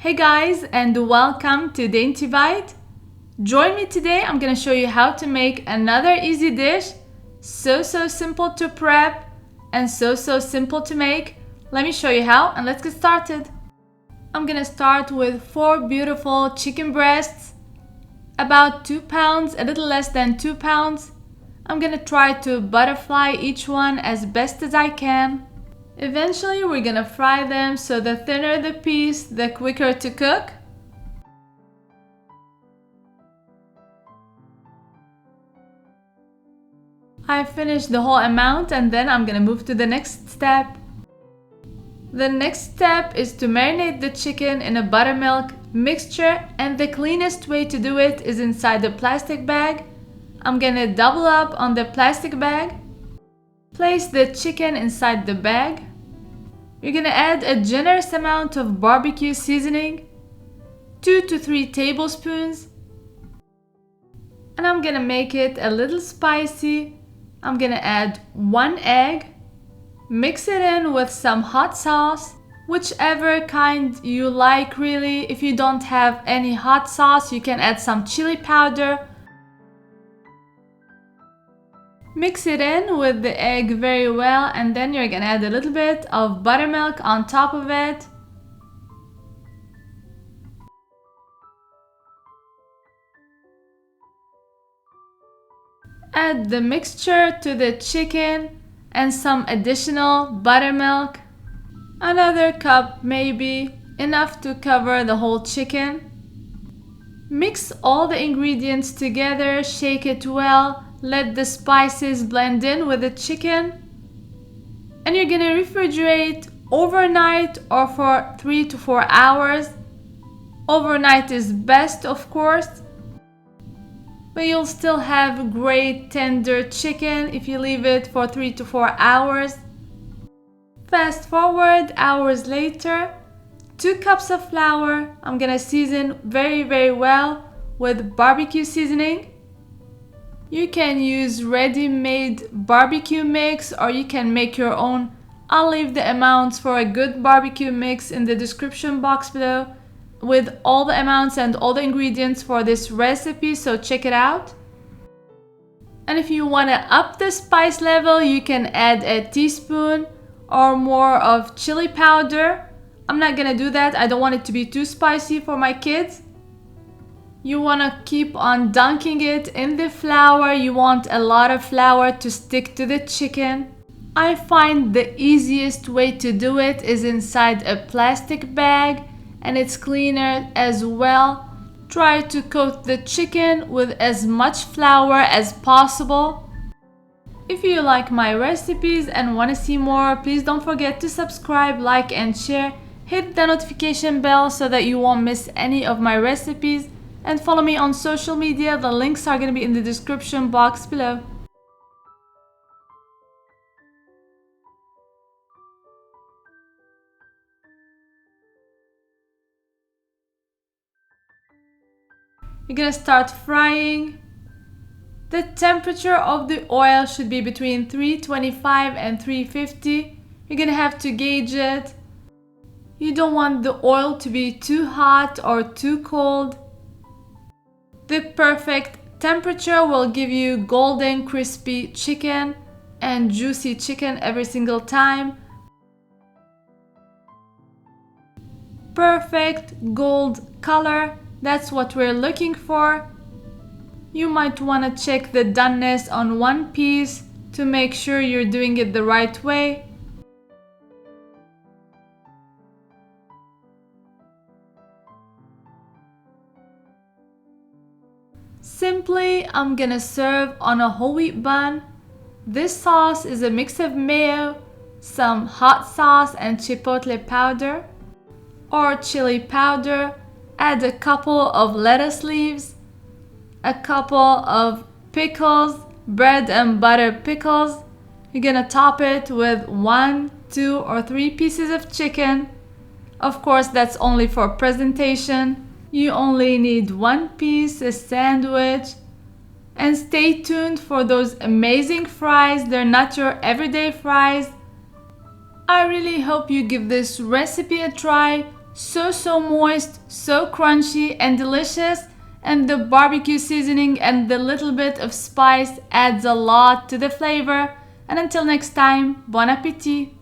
Hey guys, and welcome to Dainty Bite. Join me today. I'm gonna show you how to make another easy dish. So simple to prep and so simple to make. Let me show you how and let's get started. I'm gonna start with 4 beautiful chicken breasts, about 2 pounds, a little less than 2 pounds. I'm gonna try to butterfly each one as best as I can. Eventually we're gonna fry them, so the thinner the piece, the quicker to cook. I finished the whole amount and then I'm gonna move to the next step. The next step is to marinate the chicken in a buttermilk mixture, and the cleanest way to do it is inside a plastic bag. I'm gonna double up on the plastic bag. Place the chicken inside the bag. You're gonna add a generous amount of barbecue seasoning, 2 to 3 tablespoons, and I'm gonna make it a little spicy. I'm gonna add 1 egg, mix it in with some hot sauce, whichever kind you like really. If you don't have any hot sauce, you can add some chili powder. Mix it in with the egg very well, and then you're gonna add a little bit of buttermilk on top of it. Add the mixture to the chicken and some additional buttermilk. Another cup maybe, enough to cover the whole chicken. Mix all the ingredients together, shake it well. Let the spices blend in with the chicken, and you're gonna refrigerate overnight or for 3 to 4 hours. Overnight is best, of course, but you'll still have great tender chicken if you leave it for 3 to 4 hours. Fast forward hours later, 2 cups of flour. I'm gonna season very well with barbecue seasoning. You can use ready-made barbecue mix or you can make your own. I'll leave the amounts for a good barbecue mix in the description box below with all the amounts and all the ingredients for this recipe, so check it out. And if you want to up the spice level, you can add a teaspoon or more of chili powder. I'm not gonna do that. I don't want it to be too spicy for my kids. You want to keep on dunking it in the flour. You want a lot of flour to stick to the chicken. I find the easiest way to do it is inside a plastic bag, and it's cleaner as well. Try to coat the chicken with as much flour as possible. If you like my recipes and want to see more, please don't forget to subscribe, like and share. Hit the notification bell so that you won't miss any of my recipes. And follow me on social media. The links are going to be in the description box below. You're going to start frying. The temperature of the oil should be between 325 and 350. You're going to have to gauge it. You don't want the oil to be too hot or too cold. The perfect temperature will give you golden crispy chicken and juicy chicken every single time. Perfect gold color, that's what we're looking for. You might want to check the doneness on one piece to make sure you're doing it the right way. Simply, I'm gonna serve on a whole wheat bun. This sauce is a mix of mayo, some hot sauce and chipotle powder or chili powder. Add a couple of lettuce leaves, a couple of pickles, bread and butter pickles. You're gonna top it with 1, 2 or 3 pieces of chicken. Of course, that's only for presentation. You only need 1 piece, a sandwich. And stay tuned for those amazing fries. They're not your everyday fries. I really hope you give this recipe a try. So moist, so crunchy and delicious, and the barbecue seasoning and the little bit of spice adds a lot to the flavor. And until next time, bon appetit!